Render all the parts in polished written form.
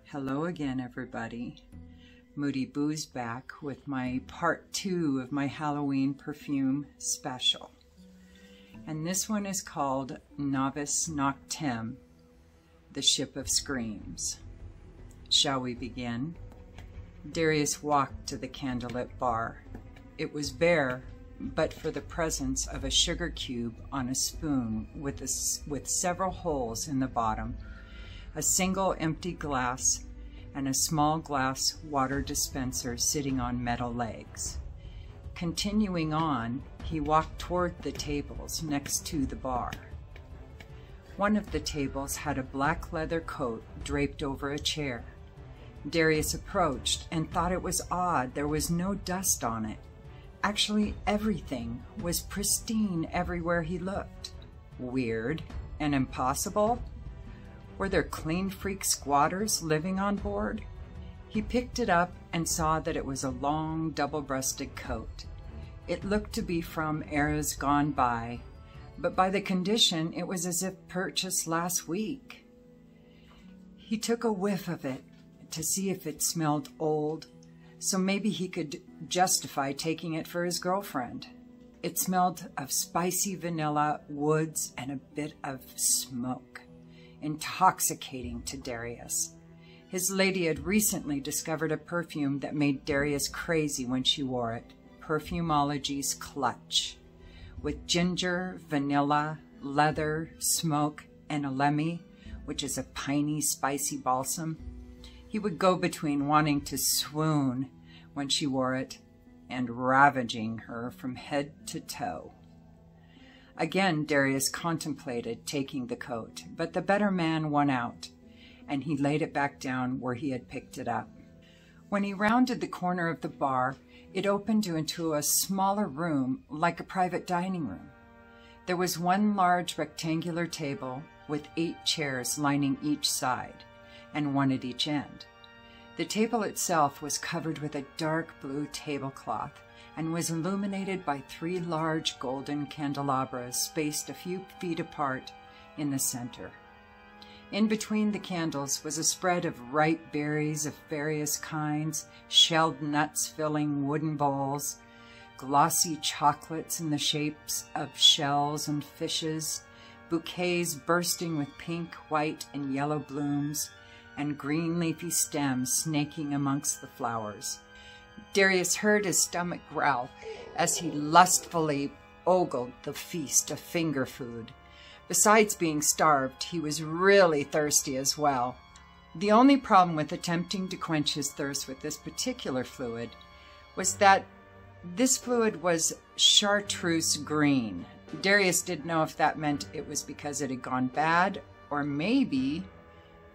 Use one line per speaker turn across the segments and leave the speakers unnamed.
Hello again, everybody. Moody Boo's back with my part 2 of my Halloween perfume special. And this one is called NAVIS NOCTEM, the Ship of Screams. Shall we begin? Darius walked to the candlelit bar. It was bare, but for the presence of a sugar cube on a spoon with several holes in the bottom, a single empty glass, and a small glass water dispenser sitting on metal legs. Continuing on, he walked toward the tables next to the bar. One of the tables had a black leather coat draped over a chair. Darius approached and thought it was odd there was no dust on it. Actually, everything was pristine everywhere he looked. Weird and impossible? Were there clean freak squatters living on board? He picked it up and saw that it was a long, double-breasted coat. It looked to be from eras gone by, but by the condition, it was as if purchased last week. He took a whiff of it to see if it smelled old, so maybe he could justify taking it for his girlfriend. It smelled of spicy vanilla, woods, and a bit of smoke. Intoxicating to Darius. His lady had recently discovered a perfume that made Darius crazy when she wore it, Perfumology's Clutch. With ginger, vanilla, leather, smoke, and alemmy, which is a piney, spicy balsam. He would go between wanting to swoon when she wore it and ravaging her from head to toe. Again, Darius contemplated taking the coat, but the better man won out, and he laid it back down where he had picked it up. When he rounded the corner of the bar, it opened into a smaller room, like a private dining room. There was one large rectangular table with 8 chairs lining each side, and one at each end. The table itself was covered with a dark blue tablecloth, and was illuminated by 3 large golden candelabras spaced a few feet apart in the center. In between the candles was a spread of ripe berries of various kinds, shelled nuts filling wooden bowls, glossy chocolates in the shapes of shells and fishes, bouquets bursting with pink, white, and yellow blooms, and green leafy stems snaking amongst the flowers. Darius heard his stomach growl as he lustfully ogled the feast of finger food. Besides being starved, he was really thirsty as well. The only problem with attempting to quench his thirst with this particular fluid was that this fluid was chartreuse green. Darius didn't know if that meant it was because it had gone bad, or maybe...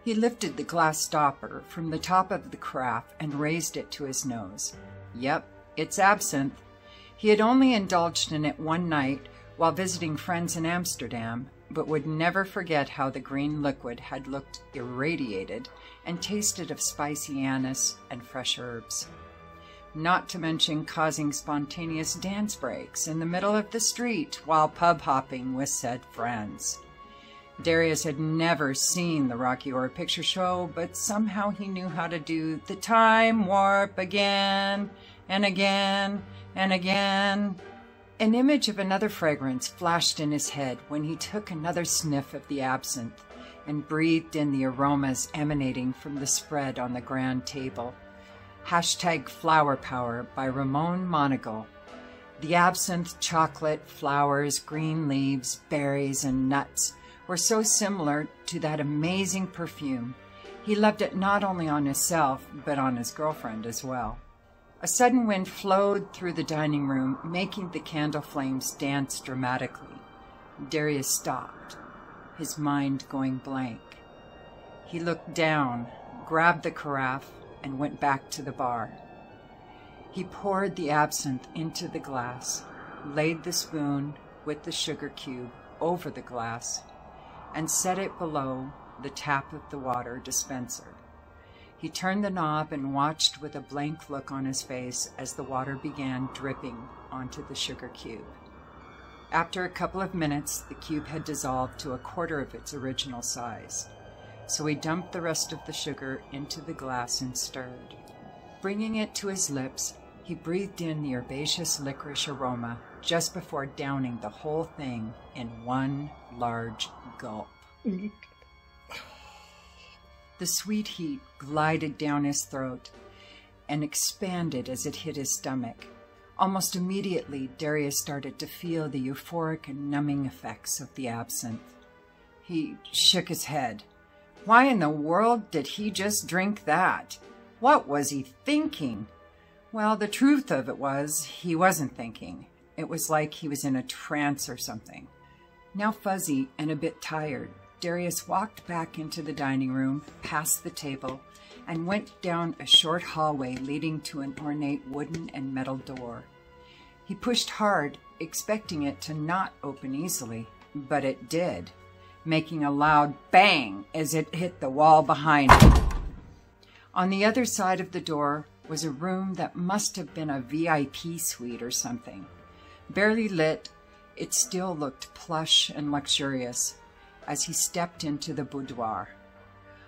He lifted the glass stopper from the top of the carafe and raised it to his nose. Yep, it's absinthe. He had only indulged in it one night while visiting friends in Amsterdam, but would never forget how the green liquid had looked irradiated and tasted of spicy anise and fresh herbs. Not to mention causing spontaneous dance breaks in the middle of the street while pub hopping with said friends. Darius had never seen the Rocky Horror Picture Show, but somehow he knew how to do the time warp again and again and again. An image of another fragrance flashed in his head when he took another sniff of the absinthe and breathed in the aromas emanating from the spread on the grand table. #FLOWERPOWER by Ramon Monegal. The absinthe, chocolate, flowers, green leaves, berries, and nuts were so similar to that amazing perfume. He loved it not only on himself, but on his girlfriend as well. A sudden wind flowed through the dining room, making the candle flames dance dramatically. Darius stopped, his mind going blank. He looked down, grabbed the carafe, and went back to the bar. He poured the absinthe into the glass, laid the spoon with the sugar cube over the glass, and set it below the tap of the water dispenser. He turned the knob and watched with a blank look on his face as the water began dripping onto the sugar cube. After a couple of minutes, the cube had dissolved to a quarter of its original size, so he dumped the rest of the sugar into the glass and stirred. Bringing it to his lips, he breathed in the herbaceous licorice aroma just before downing the whole thing in one large gulp. The sweet heat glided down his throat and expanded as it hit his stomach. Almost immediately, Darius started to feel the euphoric and numbing effects of the absinthe. He shook his head. Why in the world did he just drink that? What was he thinking? Well, the truth of it was, he wasn't thinking. It was like he was in a trance or something. Now fuzzy and a bit tired, Darius walked back into the dining room, past the table, and went down a short hallway leading to an ornate wooden and metal door. He pushed hard, expecting it to not open easily, but it did, making a loud bang as it hit the wall behind him. On the other side of the door was a room that must have been a VIP suite or something. Barely lit, it still looked plush and luxurious as he stepped into the boudoir.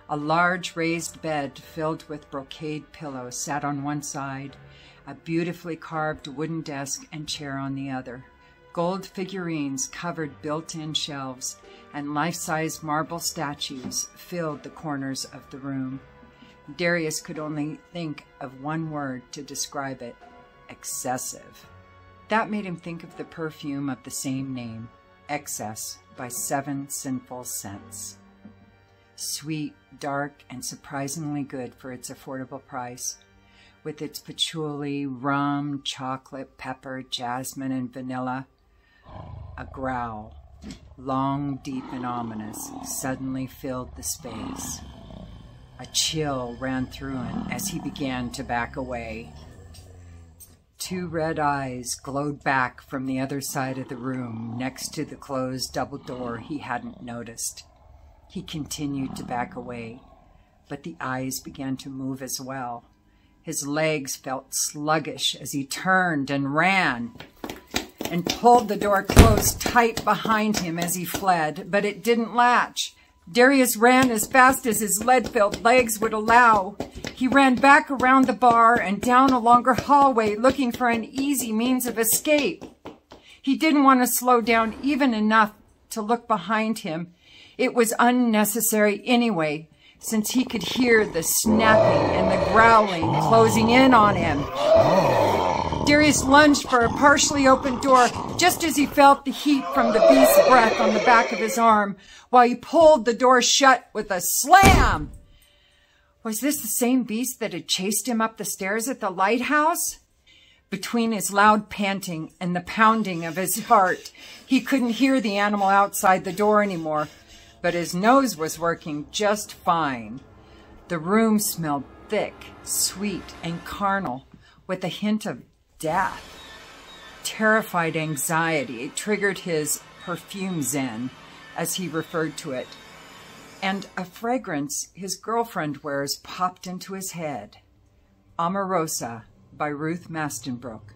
A large raised bed filled with brocade pillows sat on one side, a beautifully carved wooden desk and chair on the other. Gold figurines covered built-in shelves, and life-size marble statues filled the corners of the room. Darius could only think of one word to describe it: excessive. That made him think of the perfume of the same name, Excess, by 7 Sinful Scents. Sweet, dark, and surprisingly good for its affordable price, with its patchouli, rum, chocolate, pepper, jasmine, and vanilla. A growl, long, deep, and ominous, suddenly filled the space. A chill ran through him as he began to back away. 2 red eyes glowed back from the other side of the room, next to the closed double door he hadn't noticed. He continued to back away, but the eyes began to move as well. His legs felt sluggish as he turned and ran, and pulled the door closed tight behind him as he fled, but it didn't latch. Darius ran as fast as his lead-filled legs would allow. He ran back around the bar and down a longer hallway, looking for an easy means of escape. He didn't want to slow down even enough to look behind him. It was unnecessary anyway, since he could hear the snapping and the growling closing in on him. Darius lunged for a partially open door just as he felt the heat from the beast's breath on the back of his arm, while he pulled the door shut with a slam. Was this the same beast that had chased him up the stairs at the lighthouse? Between his loud panting and the pounding of his heart, he couldn't hear the animal outside the door anymore, but his nose was working just fine. The room smelled thick, sweet, and carnal, with a hint of death. Terrified anxiety triggered his perfume zen, as he referred to it, and a fragrance his girlfriend wears popped into his head. Amorosa by Ruth Mastenbroek.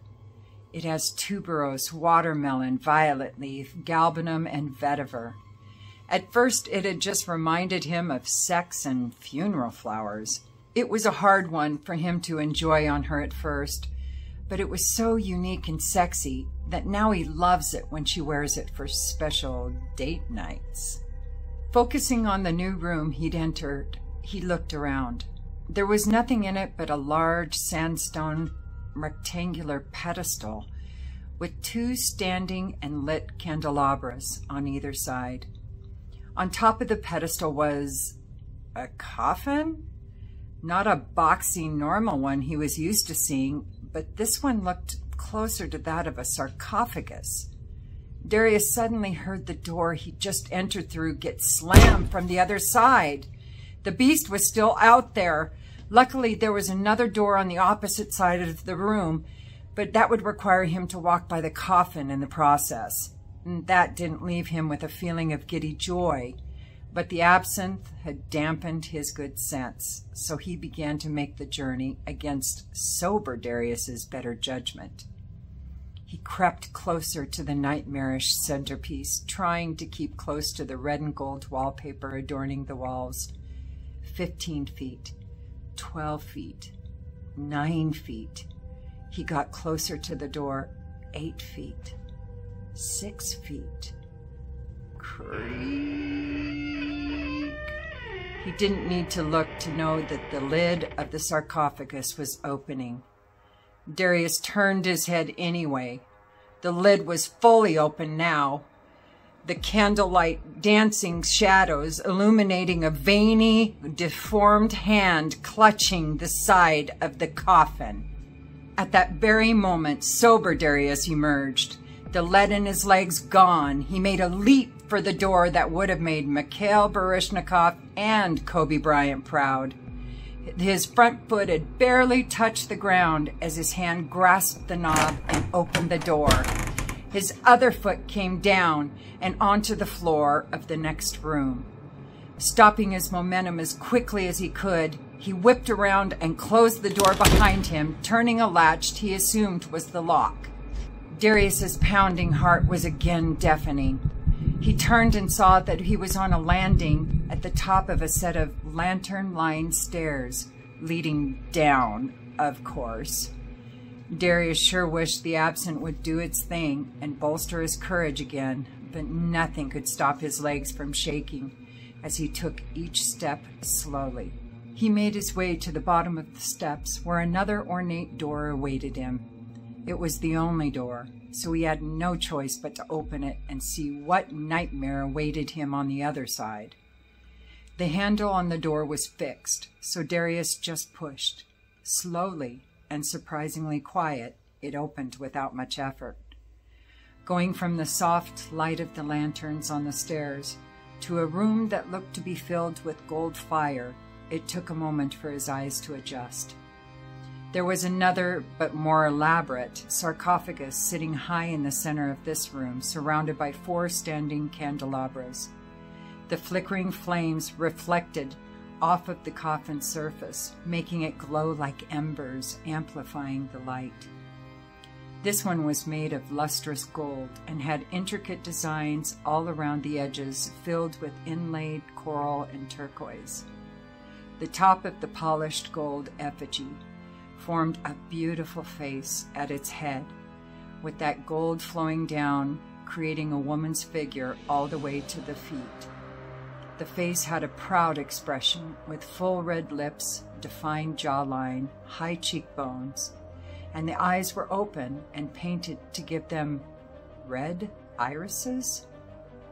It has tuberose, watermelon, violet leaf, galbanum, and vetiver. At first, it had just reminded him of sex and funeral flowers. It was a hard one for him to enjoy on her at first, but it was so unique and sexy that now he loves it when she wears it for special date nights. Focusing on the new room he'd entered, he looked around. There was nothing in it but a large sandstone rectangular pedestal with 2 standing and lit candelabras on either side. On top of the pedestal was a coffin? Not a boxy normal one he was used to seeing, but this one looked closer to that of a sarcophagus. Darius suddenly heard the door he just entered through get slammed from the other side. The beast was still out there. Luckily, there was another door on the opposite side of the room, but that would require him to walk by the coffin in the process. And that didn't leave him with a feeling of giddy joy, But the absinthe had dampened his good sense, so he began to make the journey against sober Darius's better judgment. He crept closer to the nightmarish centerpiece, trying to keep close to the red and gold wallpaper adorning the walls. 15 feet, 12 feet, 9 feet. He got closer to the door. 8 feet, 6 feet. Creak. He didn't need to look to know that the lid of the sarcophagus was opening. Darius turned his head anyway. The lid was fully open now, the candlelight dancing shadows illuminating a veiny, deformed hand clutching the side of the coffin. At that very moment, sober Darius emerged. The lead in his legs gone, he made a leap for the door that would have made Mikhail Baryshnikov and Kobe Bryant proud. His front foot had barely touched the ground as his hand grasped the knob and opened the door. His other foot came down and onto the floor of the next room. Stopping his momentum as quickly as he could, he whipped around and closed the door behind him, turning a latch he assumed was the lock. Darius's pounding heart was again deafening. He turned and saw that he was on a landing at the top of a set of lantern-lined stairs, leading down, of course. Darius sure wished the absinthe would do its thing and bolster his courage again, but nothing could stop his legs from shaking as he took each step slowly. He made his way to the bottom of the steps where another ornate door awaited him. It was the only door, so he had no choice but to open it and see what nightmare awaited him on the other side. The handle on the door was fixed, so Darius just pushed. Slowly and surprisingly quiet, it opened without much effort. Going from the soft light of the lanterns on the stairs to a room that looked to be filled with gold fire, it took a moment for his eyes to adjust. There was another, but more elaborate, sarcophagus sitting high in the center of this room, surrounded by 4 standing candelabras. The flickering flames reflected off of the coffin's surface, making it glow like embers, amplifying the light. This one was made of lustrous gold and had intricate designs all around the edges, filled with inlaid coral and turquoise. The top of the polished gold effigy formed a beautiful face at its head, with that gold flowing down, creating a woman's figure all the way to the feet. The face had a proud expression, with full red lips, defined jawline, high cheekbones, and the eyes were open and painted to give them red irises?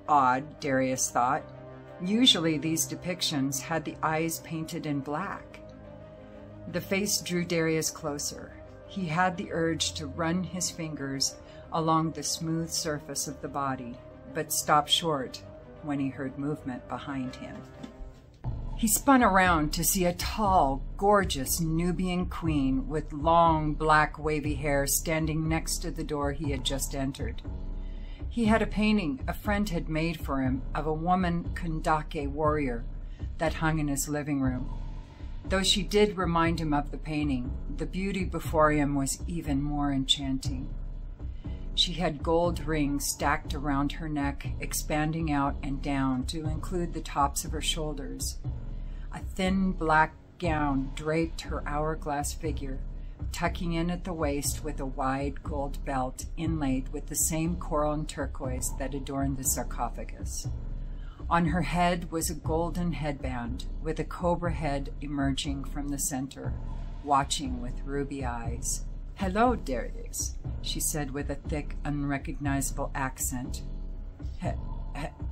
Odd, Darius thought. Usually these depictions had the eyes painted in black. The face drew Darius closer. He had the urge to run his fingers along the smooth surface of the body, but stopped short when he heard movement behind him. He spun around to see a tall, gorgeous Nubian queen with long, black, wavy hair standing next to the door he had just entered. He had a painting a friend had made for him of a woman Kandake warrior that hung in his living room. Though she did remind him of the painting, the beauty before him was even more enchanting. She had gold rings stacked around her neck, expanding out and down to include the tops of her shoulders. A thin black gown draped her hourglass figure, tucking in at the waist with a wide gold belt inlaid with the same coral and turquoise that adorned the sarcophagus. On her head was a golden headband with a cobra head emerging from the center, watching with ruby eyes. "Hello, Darius," she said with a thick, unrecognizable accent.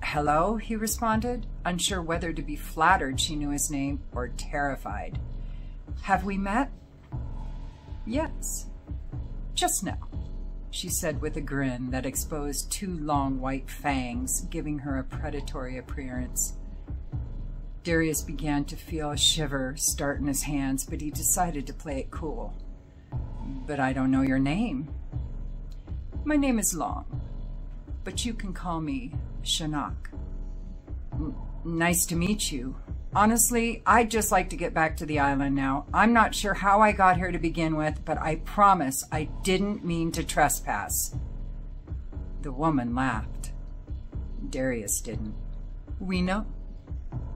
"Hello," he responded, unsure whether to be flattered she knew his name or terrified. "Have we met?" "Yes, just now," she said with a grin that exposed 2 long white fangs, giving her a predatory appearance. Darius began to feel a shiver start in his hands, but he decided to play it cool. "But I don't know your name." "My name is Long, but you can call me Shanak." Nice to meet you. Honestly, I'd just like to get back to the island now. I'm not sure how I got here to begin with, but I promise I didn't mean to trespass." The woman laughed. Darius didn't. "We know.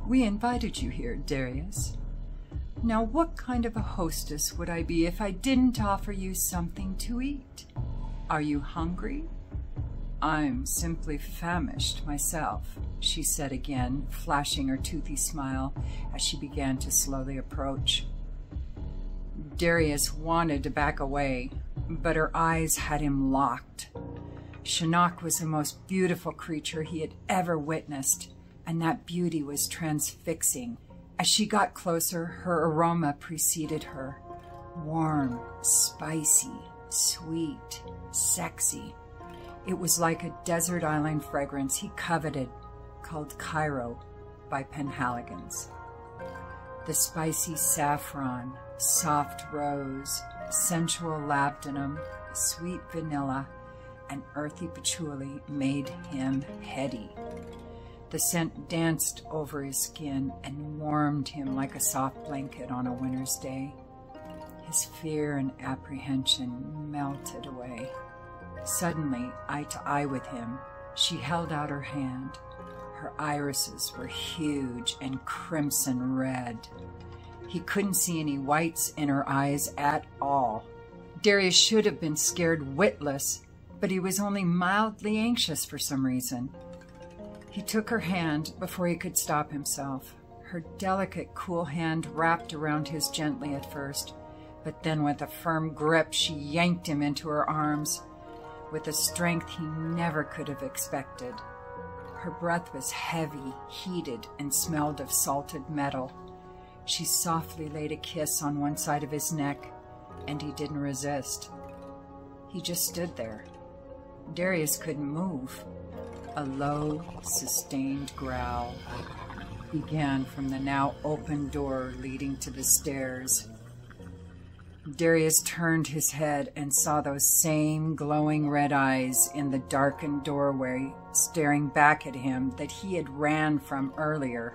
We invited you here, Darius. Now, what kind of a hostess would I be if I didn't offer you something to eat? Are you hungry?" "I'm simply famished myself," she said again, flashing her toothy smile as she began to slowly approach. Darius wanted to back away, but her eyes had him locked. Shinnok was the most beautiful creature he had ever witnessed, and that beauty was transfixing. As she got closer, her aroma preceded her. Warm, spicy, sweet, sexy. It was like a desert island fragrance he coveted, called Cairo by Penhaligons. The spicy saffron, soft rose, sensual labdanum, sweet vanilla, and earthy patchouli made him heady. The scent danced over his skin and warmed him like a soft blanket on a winter's day. His fear and apprehension melted away. Suddenly, eye to eye with him, she held out her hand. Her irises were huge and crimson red. He couldn't see any whites in her eyes at all. Darius should have been scared witless, but he was only mildly anxious for some reason. He took her hand before he could stop himself. Her delicate, cool hand wrapped around his gently at first, but then with a firm grip, she yanked him into her arms with a strength he never could have expected. Her breath was heavy, heated, and smelled of salted metal. She softly laid a kiss on one side of his neck, and he didn't resist. He just stood there. Darius couldn't move. A low, sustained growl began from the now open door leading to the stairs. Darius turned his head and saw those same glowing red eyes in the darkened doorway staring back at him that he had ran from earlier.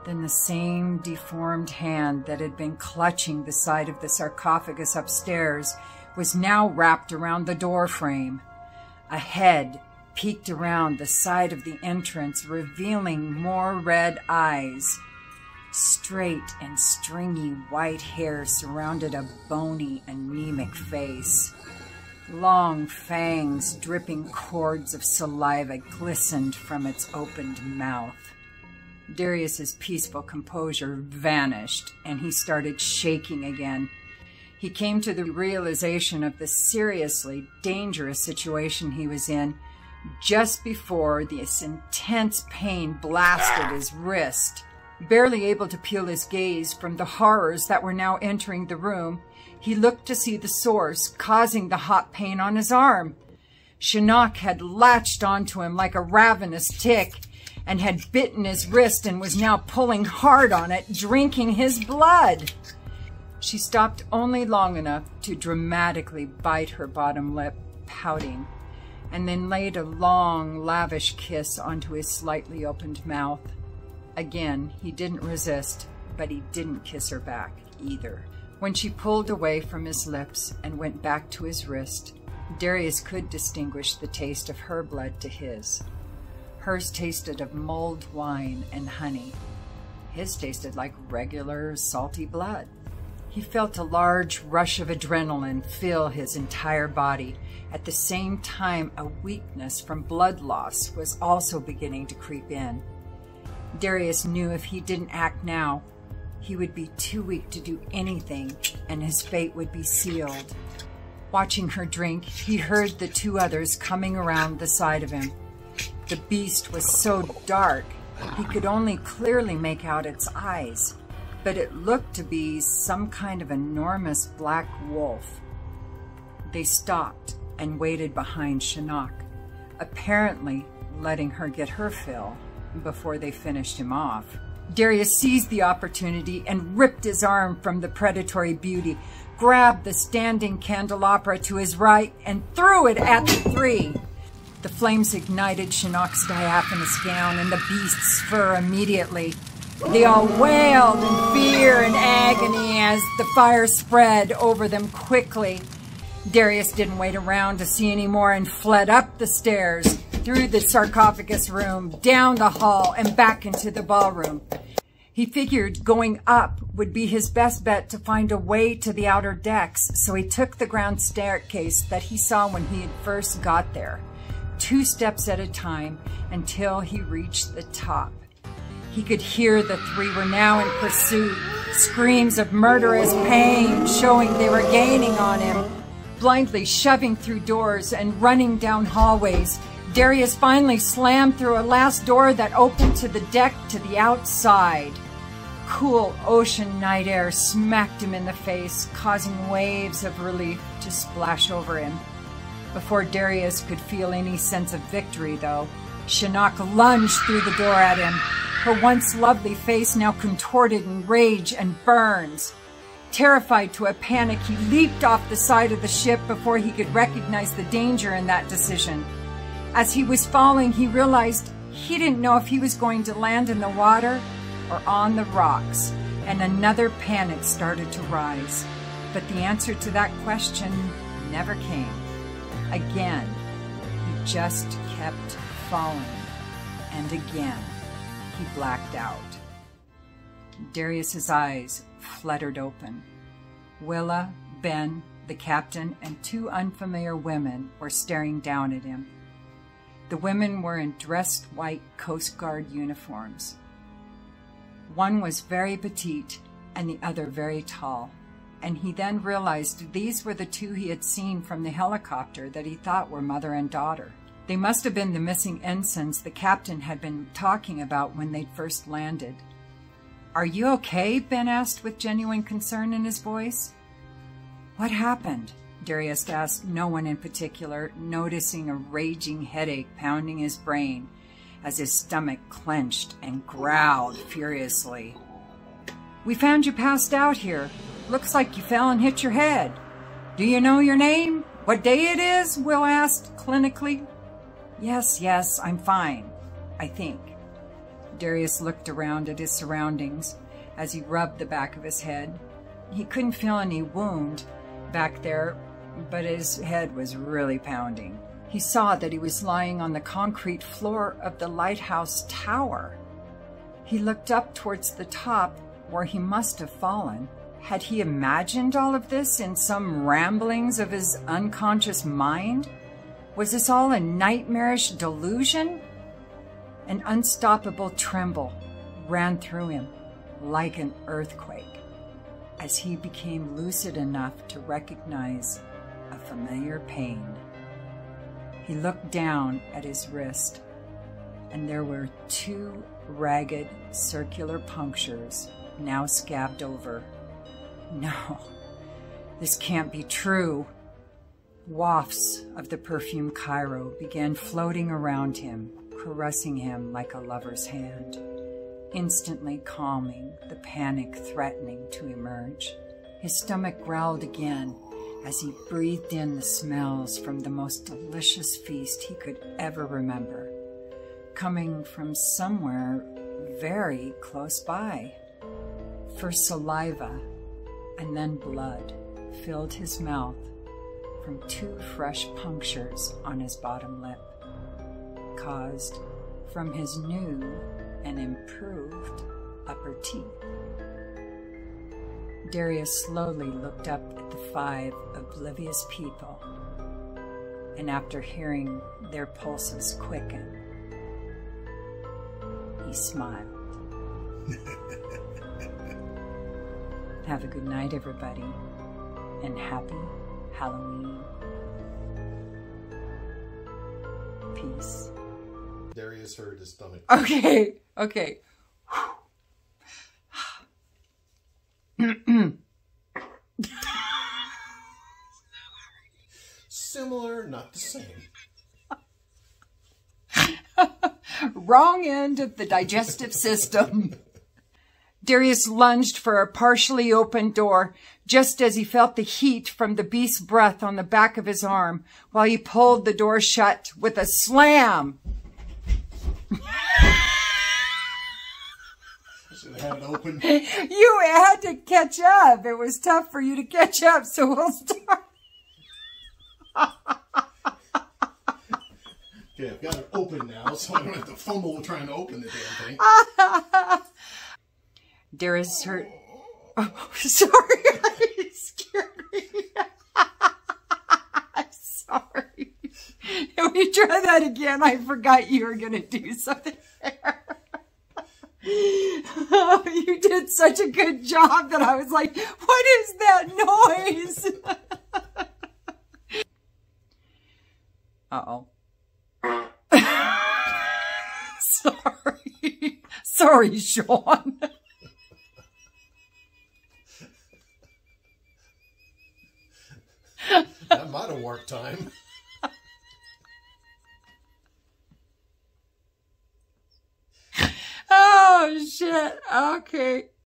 Then the same deformed hand that had been clutching the side of the sarcophagus upstairs was now wrapped around the door frame. A head peeked around the side of the entrance, revealing more red eyes. Straight and stringy white hair surrounded a bony, anemic face. Long fangs dripping cords of saliva glistened from its opened mouth. Darius's peaceful composure vanished, and he started shaking again. He came to the realization of the seriously dangerous situation he was in just before this intense pain blasted his wrist. Barely able to peel his gaze from the horrors that were now entering the room, he looked to see the source causing the hot pain on his arm. Shinnok had latched onto him like a ravenous tick and had bitten his wrist and was now pulling hard on it, drinking his blood. She stopped only long enough to dramatically bite her bottom lip, pouting, and then laid a long, lavish kiss onto his slightly opened mouth. Again, he didn't resist, but he didn't kiss her back either. When she pulled away from his lips and went back to his wrist, Darius could distinguish the taste of her blood to his. Hers tasted of mulled wine and honey. His tasted like regular, salty blood. He felt a large rush of adrenaline fill his entire body. At the same time, a weakness from blood loss was also beginning to creep in. Darius knew if he didn't act now, he would be too weak to do anything, and his fate would be sealed. Watching her drink, he heard the two others coming around the side of him. The beast was so dark, he could only clearly make out its eyes, but it looked to be some kind of enormous black wolf. They stopped and waited behind Shinnok, apparently letting her get her fill before they finished him off. Darius seized the opportunity and ripped his arm from the predatory beauty, grabbed the standing candelabra to his right, and threw it at the three. The flames ignited Shinnok's diaphanous gown and the beast's fur immediately. They all wailed in fear and agony as the fire spread over them quickly. Darius didn't wait around to see any more and fled up the stairs, through the sarcophagus room, down the hall, and back into the ballroom. He figured going up would be his best bet to find a way to the outer decks, so he took the ground staircase that he saw when he had first got there, 2 steps at a time until he reached the top. He could hear the 3 were now in pursuit, screams of murderous pain showing they were gaining on him. Blindly shoving through doors and running down hallways, Darius finally slammed through a last door that opened to the deck to the outside. Cool ocean night air smacked him in the face, causing waves of relief to splash over him. Before Darius could feel any sense of victory, though, Shinnok lunged through the door at him, her once lovely face now contorted in rage and burns. Terrified to a panic, he leaped off the side of the ship before he could recognize the danger in that decision. As he was falling, he realized he didn't know if he was going to land in the water or on the rocks, and another panic started to rise. But the answer to that question never came. Again, he just kept falling, and again, he blacked out. Darius's eyes fluttered open. Willa, Ben, the captain, and 2 unfamiliar women were staring down at him. The women were in dressed white Coast Guard uniforms. One was very petite and the other very tall, and he then realized these were the 2 he had seen from the helicopter that he thought were mother and daughter. They must have been the missing ensigns the captain had been talking about when they'd first landed. "Are you okay?" Ben asked with genuine concern in his voice. "What happened?" Darius asked no one in particular, noticing a raging headache pounding his brain as his stomach clenched and growled furiously. "We found you passed out here. Looks like you fell and hit your head. Do you know your name? What day it is?" Will asked clinically. Yes, I'm fine, I think." Darius looked around at his surroundings as he rubbed the back of his head. He couldn't feel any wound back there, but his head was really pounding. He saw that he was lying on the concrete floor of the lighthouse tower. He looked up towards the top where he must have fallen. Had he imagined all of this in some ramblings of his unconscious mind? Was this all a nightmarish delusion? An unstoppable tremble ran through him like an earthquake as he became lucid enough to recognize a familiar pain. He looked down at his wrist, and there were 2 ragged circular punctures now scabbed over. No, this can't be true. Wafts of the perfume Cairo began floating around him, caressing him like a lover's hand, instantly calming the panic threatening to emerge. His stomach growled again as he breathed in the smells from the most delicious feast he could ever remember, coming from somewhere very close by. First saliva and then blood filled his mouth from 2 fresh punctures on his bottom lip, caused from his new and improved upper teeth. Darius slowly looked up at the 5 oblivious people, and after hearing their pulses quicken, he smiled. Have a good night, everybody, and happy Halloween. Peace.
Darius heard his stomach.
Okay.
Similar, not the same.
Wrong end of the digestive system. Darius lunged for a partially open door just as he felt the heat from the beast's breath on the back of his arm while he pulled the door shut with a slam.
Should have had it open.
You had to catch up. It was tough for you to catch up, so we'll start.
Okay, I've got it open now, so I don't have to fumble trying to open the damn thing.
Darius hurt. Oh, sorry, you scared me. I'm sorry. Can we try that again? I forgot you were going to do something there. Oh, you did such a good job that I was like, what is that noise? Uh-oh. Sorry. Sorry, Sean.
That might have worked time.
Oh, shit. Okay.